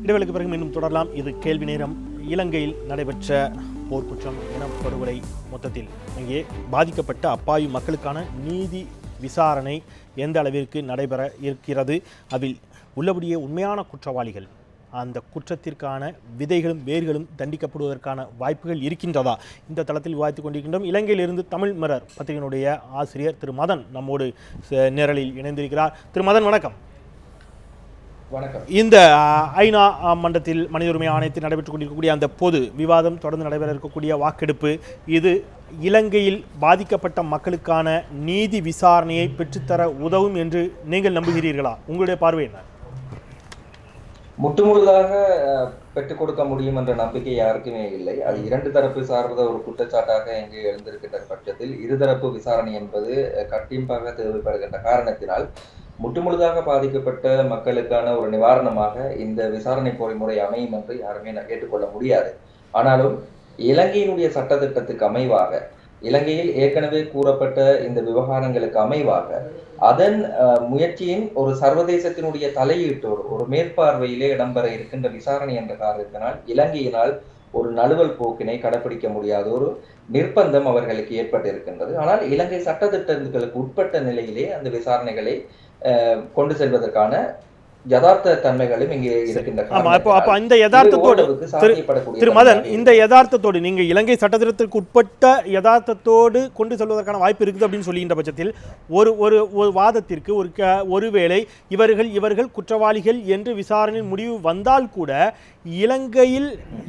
இடைவெளிக்கு பிறகு மீண்டும் தொடரலாம். இது கேள்வி நேரம். இலங்கையில் நடைபெற்ற போர்க்குற்றம் இனப்படுகொலை மொத்தத்தில் அங்கே பாதிக்கப்பட்ட அப்பாவி மக்களுக்கான நீதி விசாரணை எந்த அளவிற்கு நடைபெற இருக்கிறது, அதில் உள்ளபடியே உண்மையான குற்றவாளிகள் அந்த குற்றத்திற்கான விதைகளும் வேர்களும் தண்டிக்கப்படுவதற்கான வாய்ப்புகள் இருக்கின்றதா, இந்த தளத்தில் விவாதித்துக் கொண்டிருக்கின்றோம். இலங்கையிலிருந்து தமிழ் மிரர் பத்திரிகையினுடைய ஆசிரியர் திரு மதன் நம்மோடு நேரலில் இணைந்திருக்கிறார். திரு மதன், வணக்கம். வணக்கம். இந்த ஐநா மன்றத்தில் மனித உரிமை ஆணையத்தில் நடைபெற்றுக் கொண்டிருக்கக்கூடிய அந்த பொது விவாதம், தொடர்ந்து நடைபெற இருக்கக்கூடிய வாக்கெடுப்பு, இது இலங்கையில் பாதிக்கப்பட்ட மக்களுக்கான நீதி விசாரணையை பெற்றுத்தர உதவும் என்று நீங்கள் நம்புகிறீர்களா? உங்களுடைய பார்வை என்ன? முற்றுமுழுதாக பெற்றுக் கொடுக்க முடியும் என்ற நம்பிக்கை யாருக்குமே இல்லை. அது இரண்டு தரப்பு சார்ந்த ஒரு குற்றச்சாட்டாக இங்கு எழுந்திருக்கின்ற பட்சத்தில் இருதரப்பு விசாரணை என்பது கண்டிப்பாக தேவைப்படுகின்ற காரணத்தினால் முற்றுமுழுதாக பாதிக்கப்பட்ட மக்களுக்கான ஒரு நிவாரணமாக இந்த விசாரணை பொறிமுறை அமையும் என்று யாருமே ஏற்றுக்கொள்ள முடியாது. ஆனாலும் இலங்கையினுடைய சட்டத்திட்டத்துக்கு அமைவாக, இலங்கையில் ஏற்கனவே கூறப்பட்ட இந்த விவகாரங்களுக்கு அமைவாக, அதன் முயற்சியின் ஒரு சர்வதேசத்தினுடைய தலையீட்டோடு ஒரு மேற்பார்வையிலே இடம்பெற இருக்கின்ற விசாரணை என்ற காரணத்தினால் இலங்கையினால் ஒரு நழுவல் போக்கினை கடைபிடிக்க முடியாத ஒரு நிர்பந்தம் அவர்களுக்கு ஏற்பட்டிருக்கின்றது. ஆனால் இலங்கை சட்டத்திட்டங்களுக்கு உட்பட்ட நிலையிலே அந்த விசாரணைகளை கொண்டு செல்வதற்கான யதார்த்த தன்மைகளும் இங்கே இருக்கின்றன. இந்த யதார்த்தத்தோடு நீங்க இலங்கை சட்டத்திட்டத்திற்கு உட்பட்ட யதார்த்தத்தோடு கொண்டு செல்வதற்கான வாய்ப்பு இருக்குது அப்படின்னு சொல்லுகின்ற பட்சத்தில் ஒரு வாதத்திற்கு ஒருவேளை இவர்கள் குற்றவாளிகள் என்று விசாரணையின் முடிவு வந்தால் கூட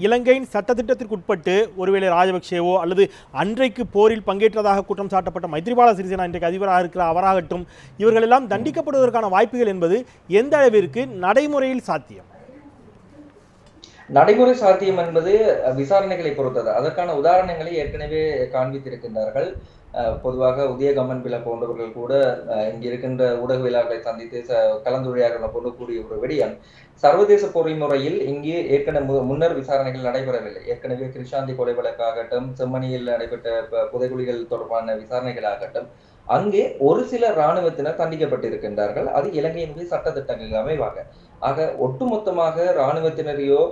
இலங்கையின் சட்டத்திட்டத்திற்கு உட்பட்டு ஒருவேளை ராஜபக்சேவோ அல்லது அன்றைக்கு போரில் பங்கேற்றதாக குற்றம் சாட்டப்பட்ட மைத்ரிபால சிறிசேனா இன்றைக்கு அதிபராக இருக்கிற அவராகட்டும், இவர்கள் எல்லாம் தண்டிக்கப்படுவதற்கான வாய்ப்புகள் என்பது எந்த அளவிற்கு நடைமுறையில் சாத்தியம்? நடைமுறை சாத்தியம் என்பது விசாரணைகளை பொறுத்தது. அதற்கான உதாரணங்களை ஏற்கனவே காண்பித்திருக்கின்றார்கள். பொதுவாக உதயகம்மன் பிள்ளை போன்றவர்கள் கூட இங்க இருக்கின்ற ஊடகவியலாளர்களை சந்தித்து கலந்துரையாடல கொண்டு கூடிய ஒரு விடயம், சர்வதேச பொறிமுறையில் இங்கே ஏற்கனவே முன்னர் விசாரணைகள் நடைபெறவில்லை. ஏற்கனவே கிருஷாந்தி கொலை வழக்காகட்டும், செம்மணியில் நடைபெற்ற புதைகுழிகள் தொடர்பான விசாரணைகளாகட்டும், அங்கே ஒரு சில இராணுவத்தினர் தண்டிக்கப்பட்டிருக்கின்றார்கள். அது இலங்கையினுடைய சட்டத்திட்டங்களுக்கு அமைவாக. ஆக ஒட்டுமொத்தமாக இராணுவத்தினரையோ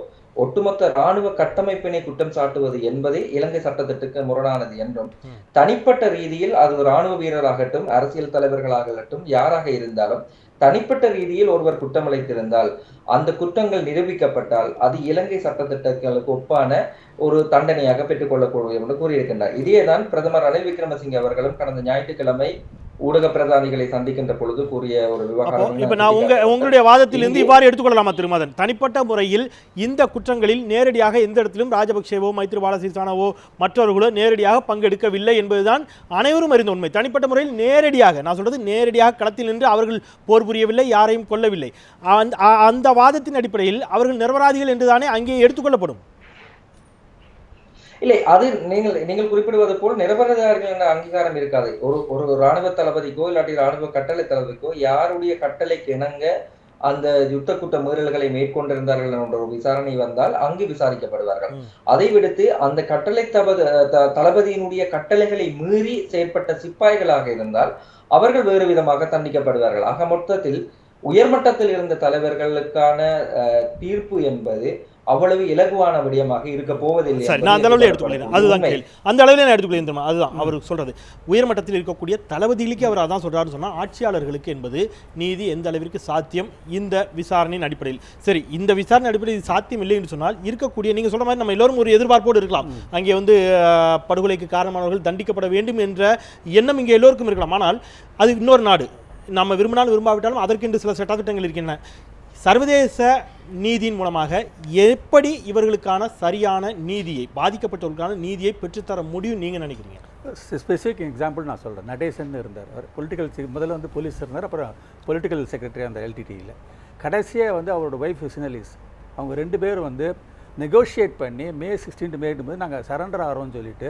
ஒட்டுமொத்த இராணுவ கட்டமைப்பினை குற்றம் சாட்டுவது என்பதே இலங்கை சட்டத்திட்டத்துக்கு முரணானது என்றும், தனிப்பட்ட ரீதியில் அது இராணுவ வீரராகட்டும், அரசியல் தலைவர்களாகட்டும், யாராக இருந்தாலும் தனிப்பட்ட ரீதியில் ஒருவர் குற்றமளித்திருந்தால் அந்த குற்றங்கள் நிரூபிக்கப்பட்டால் அது இலங்கை சட்டத்திட்டங்களுக்கு ஒப்பான ஒரு தண்டனையாக பெற்றுக்கொள்ளக்கூடிய என்று கூறியிருக்கின்றார். இதேதான் பிரதமர் ரணில் விக்ரமசிங்கே அவர்களும் கடந்த ஞாயிற்றுக்கிழமை ஊடக பிரதானிகளை சந்திக்கின்ற பொழுது கூறிய ஒரு விவகாரம். இப்ப நான் உங்களுடைய வாதத்திலிருந்து இவ்வாறு எடுத்துக்கொள்ளலாமா திருமதன்? தனிப்பட்ட முறையில் இந்த குற்றங்களில் நேரடியாக எந்த இடத்திலும் ராஜபக்சேவோ மைத்ரிபால சிறிசேனாவோ மற்றவர்களோ நேரடியாக பங்கெடுக்கவில்லை என்பதுதான் அனைவரும் அறிந்த உண்மை. தனிப்பட்ட முறையில் நேரடியாக, நான் சொல்றது நேரடியாக களத்தில் நின்று அவர்கள் போர் புரியவில்லை, யாரையும் கொல்லவில்லை. அந்த வாதத்தின் அடிப்படையில் அவர்கள் நிரபராதிகள் என்றுதானே அங்கே எடுத்துக்கொள்ளப்படும். இல்லை, அது நீங்கள் குறிப்பிடுவது போல் நிரபராதிகள் என்ற அங்கீகாரம் இருக்காது. ஒரு இராணுவ தளபதிக்கோ இல்லாட்டி இராணுவ கட்டளை தளபதிக்கோ யாருடைய கட்டளைக்கு இணங்க அந்த யுத்த குற்ற மீறல்களை மேற்கொண்டிருந்தார்கள் என்ற ஒரு விசாரணை வந்தால் அங்கு விசாரிக்கப்படுவார்கள். அதை விடுத்து அந்த கட்டளை தளபதியினுடைய கட்டளைகளை மீறி செயற்பட்ட சிப்பாய்களாக இருந்தால் அவர்கள் வேறு விதமாக தண்டிக்கப்படுவார்கள். ஆக மொத்தத்தில் உயர்மட்டத்தில் இருந்த தலைவர்களுக்கான தீர்ப்பு என்பது அவ்வளவு இலகுவான விடயமாக இருக்க போவதில்லை. அந்த அளவில் எடுத்துக்கொள்கிறேன். அதுதான் அந்த அளவில் நான் எடுத்துக்கொள்கிறேன். அதுதான் அவர் சொல்றது. உயர்மட்டத்தில் இருக்கக்கூடிய தளபதிகளுக்கு அவர் அதான் சொல்றாருன்னு சொன்னா, ஆட்சியாளர்களுக்கு என்பது நீதி எந்த அளவிற்கு சாத்தியம் இந்த விசாரணையின் அடிப்படையில். சரி, இந்த விசாரணை அடிப்படையில் சாத்தியம் இல்லை என்று சொன்னால் இருக்கக்கூடிய, நீங்க சொல்ற மாதிரி நம்ம எல்லோரும் ஒரு எதிர்பார்ப்போடு இருக்கலாம். அங்கே படுகொலைக்கு காரணமானவர்கள் தண்டிக்கப்பட வேண்டும் என்ற எண்ணம் இங்கே எல்லோருக்கும் இருக்கலாம். ஆனால் அது இன்னொரு நாடு. நம்ம விரும்பினாலும் விரும்பாவிட்டாலும் அதற்கென்று சில சட்டத்திட்டங்கள் இருக்கின்றன. சர்வதேச நீதியின் மூலமாக எப்படி இவர்களுக்கான சரியான நீதியை, பாதிக்கப்பட்டவர்களுக்கான நீதியை பெற்றுத்தர முடியும் நீங்க நினைக்கிறீங்க? ஸ்பெசிஃபிக் எக்ஸாம்பிள் நான் சொல்கிறேன். நடேசன் இருந்தார், அவர் பொலிட்டிக்கல் முதல்ல போலீஸ் இருந்தார், அப்புறம் பொலிட்டிக்கல் செக்ரட்டரி அந்த எல்டிடியில். கடைசியாக அவரோட ஒய்ஃப் சினலிஸ், அவங்க 2 பேரும் நெகோஷியேட் பண்ணி மே 16 போது நாங்கள் சரண்டர் ஆகிறோம்னு சொல்லிட்டு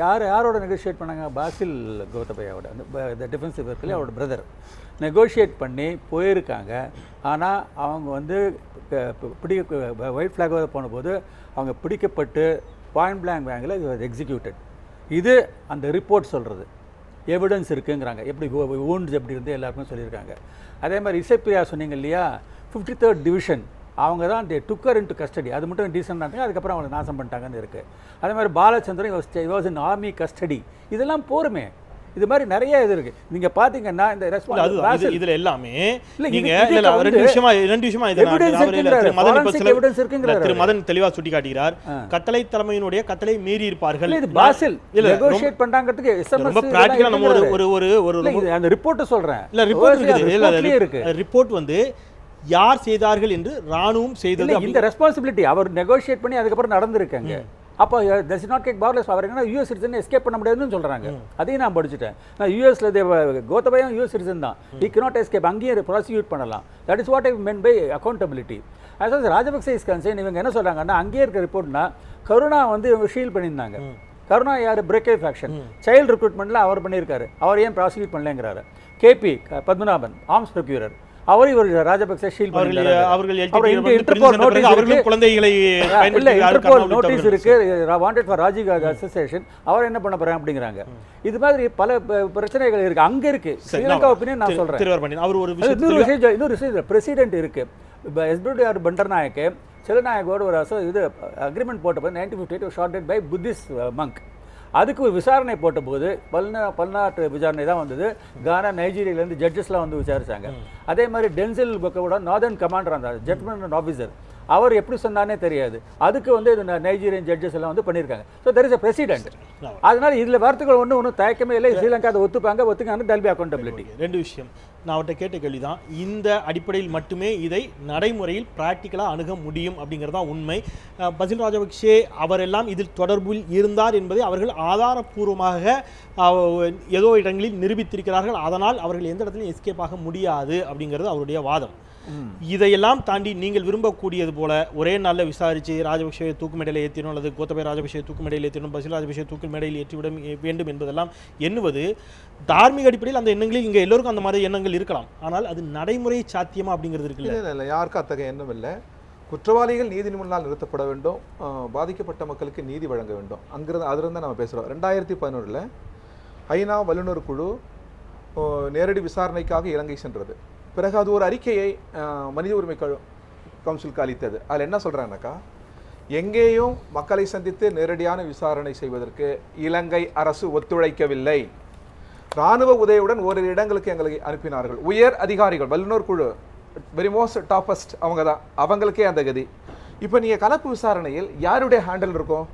யாரோட நெகோஷியேட் பண்ணாங்க? பாசில் கோத்தபயாவோட, அந்த டிஃபென்சிவ் ஒர்க்கில் அவரோட பிரதர் நெகோஷியேட் பண்ணி போயிருக்காங்க. ஆனால் அவங்க ஒயிட் ஃப்ளாக் போனபோது அவங்க பிடிக்கப்பட்டு பாயிண்ட் பிளாங்க் பேங்கில் எக்ஸிக்யூட்டட். இது அந்த ரிப்போர்ட் சொல்கிறது. எவிடன்ஸ் இருக்குங்கிறாங்க. எப்படி ஊண்ட்ஸ் எப்படி இருந்து எல்லாருக்கும் சொல்லியிருக்காங்க. அதே மாதிரி இசைப்பிரியா சொன்னீங்க இல்லையா, 53rd டிவிஷன் அவங்க தான் டுக்கர் இன்டு கஸ்டடி, அது மட்டும் டீசெண்டாக அதுக்கப்புறம் அவங்களை நாசம் பண்ணிட்டாங்கன்னு இருக்குது. அதே மாதிரி Balachandran was in army custody, இதெல்லாம் போருமே. இது மாதிரி நிறைய இது இருக்கு. நீங்க பாத்தீங்கன்னா இந்த ரெஸ்பான்ஸ் இதுல எல்லாமே நீங்க இதுல ரெண்டு விஷயமா எவிடன்ஸ் இருக்குங்கறாரு திரு மதன் தெளிவா சுட்டி காட்டுகிறார். கட்டளை தலைமையினுடைய கட்டளை மீறி இருப்பார்கள். இது பாசில் நெகோஷியேட் பண்றாங்கிறதுக்கு எஸ்எம்எஸ் ரொம்ப பிராக்டிகலா நம்ம ஒரு அந்த ரிப்போர்ட் சொல்றேன். இல்ல ரிப்போர்ட் இருக்கு. ரிப்போர்ட் வந்து யார் செய்தார்கள் என்று ராணுவம் செய்தது. இந்த ரெஸ்பான்சிபிலிட்டி அவர் நெகோஷியேட் பண்ணி அதுக்கப்புறம் நடந்திருக்காங்க. அப்போ தட்ஸ் நாட் கேக் பார்லஸ். அவர் என்ன யூஎஸ் சிட்டிசன் எஸ்கேப் பண்ண முடியாதுன்னு சொல்றாங்க. அதையும் நான் படிச்சுட்டேன். நான் யூஎஸ்ல கோத்தபயம் யூஎஸ் சிட்டிசன் தான். He cannot escape. அங்கேயே ப்ராசிக்யூட் பண்ணலாம். That is what I meant by accountability. அதாவது ராஜபக்சே இஸ் கன்சர்ன். இவங்க என்ன சொல்றாங்கன்னா அங்கேயே இருக்க ரிப்போர்ட்னா கருணா வந்து இவங்க ஷீல் பண்ணியிருந்தாங்க. கருணா யார்? பிரேக்கே ஃபேக்ஷன். சைல்டு ரெக்ரூட்மெண்ட்ல அவர் பண்ணியிருக்காரு. அவர் ஏன் ப்ராசிக்யூட் பண்ணலங்கிறாரு. கேபி பத்மநாபன் ஆர்ம்ஸ் ப்ரொக்யூரர், அவர் இவர் ராஜபக்சே ஷீல் பண்ணிருக்காரு. அவர்கள் இன்டர்போல் நோட்டீஸ் அவர்கள் குழந்தைகளை இன்டர்போல் நோட்டீஸ் இருக்கு wanted for Rajiv Gandhi association. அவர் என்ன பண்ண போறாங்க அப்படிங்கறாங்க. இது மாதிரி பல பிரச்சனைகள் இருக்கு. அங்க இருக்கு ஸ்ரீலங்கா ஒபினியன் நான் சொல்றேன். அவர் ஒரு இன்னொரு பிரசிடென்ட் இருக்கு. எஸ்பிஆர் பண்டர்நாயக் செலநாயகோட ஒரு இது அக்ரிமெண்ட் போட்டபோது 1958 ஷார்டட் பை புத்திஸ்ட் மங்க். அதுக்கு ஒரு விசாரணை போட்டபோது பல்நாட்டு விசாரணை தான் வந்தது. கானா நைஜீரியாவிலேருந்து ஜட்ஜஸ்லாம் வந்து விசாரிச்சாங்க. அதே மாதிரி டென்சில் பக்கோட நார்தர்ன் கமாண்டர் அந்த ஜட்மெண்ட் ஆஃபீஸர் அவர் எப்படி சொன்னானே தெரியாது. அதுக்கு வந்து நைஜீரியன் ஜட்ஜஸ் எல்லாம் வந்து பண்ணியிருக்காங்க. So there is a president. அதனால இதில் வார்த்தைகள் ஒன்றும் தயக்கமே இல்லை. ஸ்ரீலங்கா அதை ஒத்துக்காங்க. Del B accountability. ரெண்டு விஷயம் நான் அவர்கிட்ட கேட்ட கேள்வி தான். இந்த அடிப்படையில் மட்டுமே இதை நடைமுறையில் பிராக்டிக்கலாக அணுக முடியும் அப்படிங்கிறது தான் உண்மை. பசில் ராஜபக்சே அவரெல்லாம் இதில் தொடர்பில் இருந்தார் என்பதை அவர்கள் ஆதாரப்பூர்வமாக ஏதோ இடங்களில் நிரூபித்திருக்கிறார்கள். அதனால் அவர்கள் எந்த இடத்துலையும் எஸ்கேப் ஆக முடியாது அப்படிங்கிறது அவருடைய வாதம். இதையெல்லாம் தாண்டி நீங்கள் விரும்பக்கூடியது போல ஒரே நாளில் விசாரித்து ராஜபக்சே தூக்கு மேடையில் ஏற்றினோம் அல்லது கோத்தபய ராஜபக்சே தூக்கு மேடையில் ஏற்றினோம், பசில் ராஜபக்சே தூக்கு மேடையில் ஏற்றிவிட வேண்டும் என்பதெல்லாம் எண்ணுவது தார்மீக அடிப்படையில் அந்த எண்ணங்களில் இங்கே எல்லோருக்கும் அந்த மாதிரி எண்ணங்கள் இருக்கலாம். ஆனால் அது நடைமுறை சாத்தியமா அப்படிங்கிறது இருக்குல்ல? இல்லை, யாருக்கும் அத்தகைய எண்ணம் இல்லை. குற்றவாளிகள் நீதி முன்னால் நிறுத்தப்பட வேண்டும், பாதிக்கப்பட்ட மக்களுக்கு நீதி வழங்க வேண்டும். அங்கிருந்து அதிலிருந்து நம்ம பேசுகிறோம். 2011 ஐநா வல்லுநர் குழு நேரடி விசாரணைக்காக இலங்கை சென்றது. பிறகு அது ஒரு அறிக்கையை மனித உரிமை கவுன்சிலுக்கு அளித்தது. அதில் என்ன சொல்கிறாங்கனாக்கா, எங்கேயும் மக்களை சந்தித்து நேரடியான விசாரணை செய்வதற்கு இலங்கை அரசு ஒத்துழைக்கவில்லை. இராணுவ உதவியுடன் ஓரிரு இடங்களுக்கு எங்களை அனுப்பினார்கள். உயர் அதிகாரிகள் வல்லுநர் குழு வெரி மோஸ்ட் டாப்பஸ்ட் அவங்க தான், அவங்களுக்கே அந்த கதி. இப்போ நீங்கள் கலப்பு விசாரணையில் யாருடைய ஹேண்டில் இருக்கும்?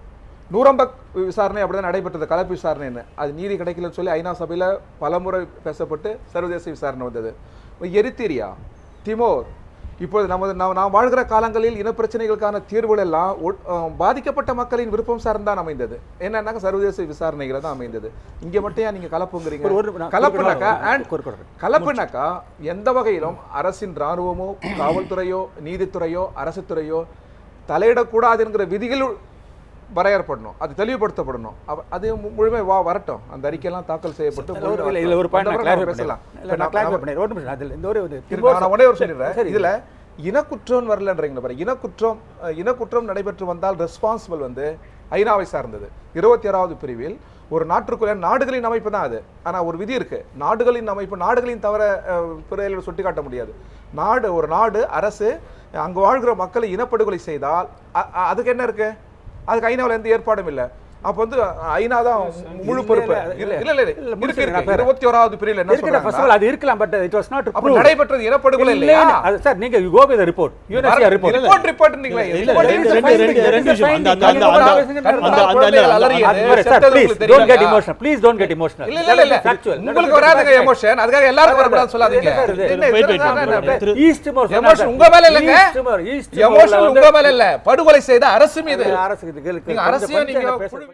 நூரம்பக் விசாரணை அப்படிதான் நடைபெற்றது. கலப்பு விசாரணைன்னு அது நீதி கிடைக்கலன்னு சொல்லி ஐநா சபையில் பலமுறை பேசப்பட்டு சர்வதேச விசாரணை வந்தது. எரித்திரியா, திமோர், இப்போது நாம் வாழ்கிற காலங்களில் இனப்பிரச்சனைகளுக்கான தீர்வுகள் எல்லாம் பாதிக்கப்பட்ட மக்களின் விருப்பம் சார்ந்தான் அமைந்தது. என்னன்னாக்க சர்வதேச விசாரணைகளை தான் அமைந்தது. இங்கே மட்டும் நீங்க கலப்புங்கிறீங்க. கலப்புனாக்கா எந்த வகையிலும் அரசின் இராணுவமோ காவல்துறையோ நீதித்துறையோ அரசு துறையோ தலையிடக்கூடாதுங்கிற விதிகள் வரையறுப்படணும், அது தெளிவுபடுத்தப்படணும். அது முழுமை வரட்டும். அந்த அறிக்கையெல்லாம் தாக்கல் செய்யப்பட்டு இதுல இனக்குற்றம் வரலன்றீங்க பாரு. இனக்குற்றம் நடைபெற்று வந்தால் ரெஸ்பான்சிபிள் வந்து ஐநாவை சார்ந்தது. 26வது பிரிவில் ஒரு நாட்டுக்குள்ள நாடுகளின் அமைப்பு தான் அது. ஆனா ஒரு விதி இருக்கு, நாடுகளின் அமைப்பு நாடுகளின் தவிர பிறையில் சுட்டி காட்ட முடியாது. ஒரு நாடு அரசு அங்கு வாழ்கிற மக்களை இனப்படுகொலை செய்தால் அதுக்கு என்ன இருக்கு? அதுக்கு ஐநாவில் எந்த ஏற்பாடும் இல்லை. அப்ப வந்து ஐநா தான் முழு பொறுப்பு. இல்ல 21வது பிரிவில் என்ன சொல்றாங்க? அது இருக்கலாம், but it was not prove. நடைபெற்றது இனப்படுகொலை இல்லையா? அது சார் நீங்க you go with the report. UNSC report நீங்களே don't get emotional. Please don't get emotional. இல்ல ஃபேக்சுவல். உங்களுக்கு வராதுங்க எமோஷன், அதுக்காக எல்லாரும் வரக்கூடாது சொல்லாதீங்க. ஈஸ்ட் மோர் எமோஷன் உங்க மேல இல்லங்க. எமோஷன் உங்க மேல இல்ல, படுகொலை செய்த அரசு மீது. அரசு நீங்க